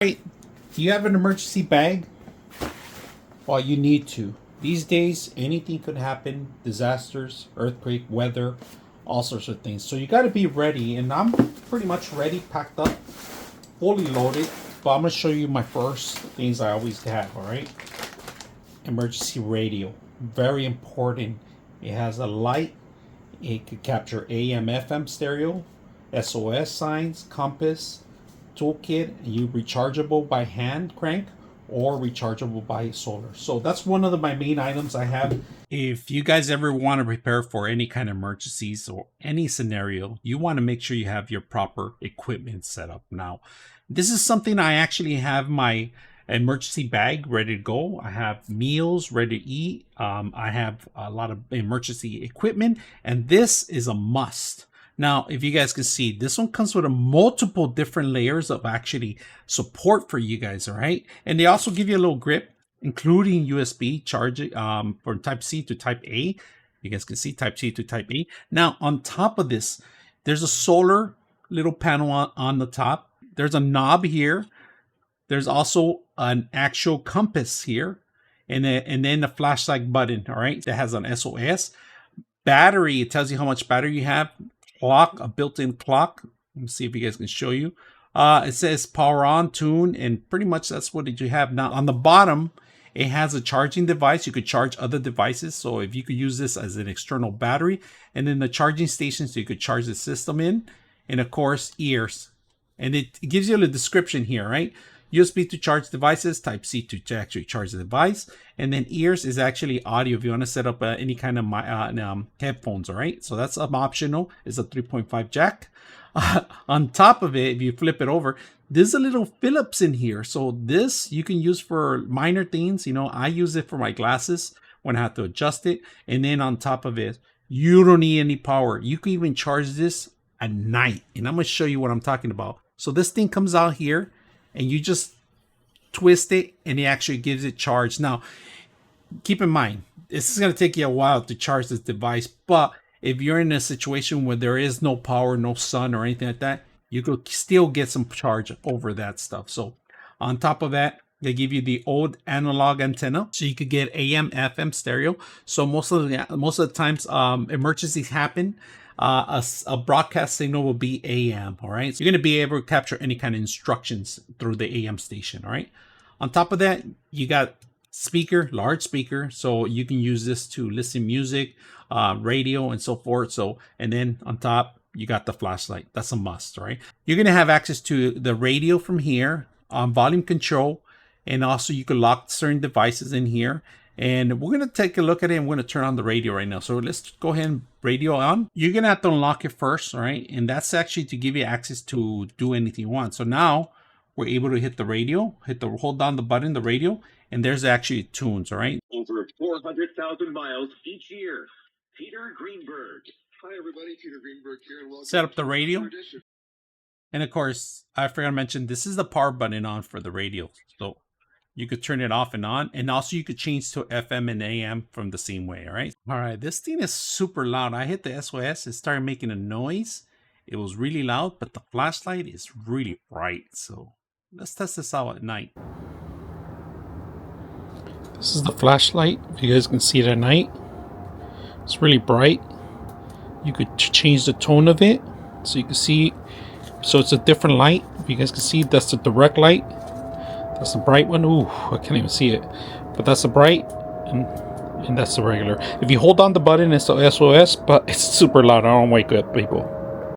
Right, do you have an emergency bag? Well, you need to. These days, anything could happen. Disasters, earthquake, weather, all sorts of things. So you got to be ready. And I'm pretty much ready, packed up, fully loaded. But I'm going to show you my first things I always have, all right? Emergency radio. Very important. It has a light. It could capture AM, FM stereo, SOS signs, compass, toolkit. You rechargeable by hand crank or rechargeable by solar. So that's one of my main items I have. If you guys ever want to prepare for any kind of emergencies or any scenario, you want to make sure you have your proper equipment set up. Now, this is something I actually have my emergency bag ready to go. I have meals ready to eat. I have a lot of emergency equipment, and this is a must. Now, if you guys can see, this one comes with a multiple different layers of actually support for you guys, all right? And they also give you a little grip, including USB charging from Type C to Type A. You guys can see Type C to Type A. Now, on top of this, there's a solar little panel on the top. There's a knob here. There's also an actual compass here, and then a flashlight button, all right? That has an SOS. Battery, it tells you how much battery you have. Clock, a built-in clock. Let me see if you guys can show you. It says power on, tune, and pretty much that's what you have. Now, on the bottom, it has a charging device. You could charge other devices. So if you could use this as an external battery, and then the charging station, so you could charge the system in, and of course, ears. And it gives you a description here, right? USB to charge devices, Type C to actually charge the device, and then ears is actually audio if you want to set up any kind of headphones, all right? So that's optional. It's a 3.5 jack. On top of it, if you flip it over, there's a little Phillips in here. So this you can use for minor things. You know, I use it for my glasses when I have to adjust it. And then on top of it, you don't need any power. You can even charge this at night. And I'm going to show you what I'm talking about. So this thing comes out here, and you just twist it, and it actually gives it charge. Now, keep in mind, this is going to take you a while to charge this device, but if you're in a situation where there is no power, no sun or anything like that, you could still get some charge over that stuff. So on top of that, they give you the old analog antenna, so you could get AM, FM stereo. So most of the times, emergencies happen. A broadcast signal will be AM, all right? So you're going to be able to capture any kind of instructions through the AM station, all right? On top of that, you got speaker, large speaker, so you can use this to listen music, radio, and so forth. So, and then on top, you got the flashlight. That's a must, all right? You're going to have access to the radio from here, volume control, and also you can lock certain devices in here. And we're going to take a look at it, and we're going to turn on the radio right now. So let's go ahead and radio on. You're going to have to unlock it first, all right? And that's actually to give you access to do anything you want. So now we're able to hit the radio, hold down the button, the radio, and there's actually tunes, all right? Over 400,000 miles each year. Peter Greenberg. Hi, everybody. Peter Greenberg here, and welcome. Set up the radio. And of course, I forgot to mention, this is the power button on for the radio. So you could turn it off and on, and also you could change to FM and AM from the same way, all right? All right, this thing is super loud. I hit the SOS, it started making a noise. It was really loud, but the flashlight is really bright. So let's test this out at night. This is the flashlight. If you guys can see it at night, it's really bright. You could change the tone of it, so you can see. So it's a different light. If you guys can see, that's the direct light. That's the bright one. Ooh, I can't even see it. But that's the bright, and that's the regular. If you hold on the button, it's the SOS, but it's super loud. I don't wake up people.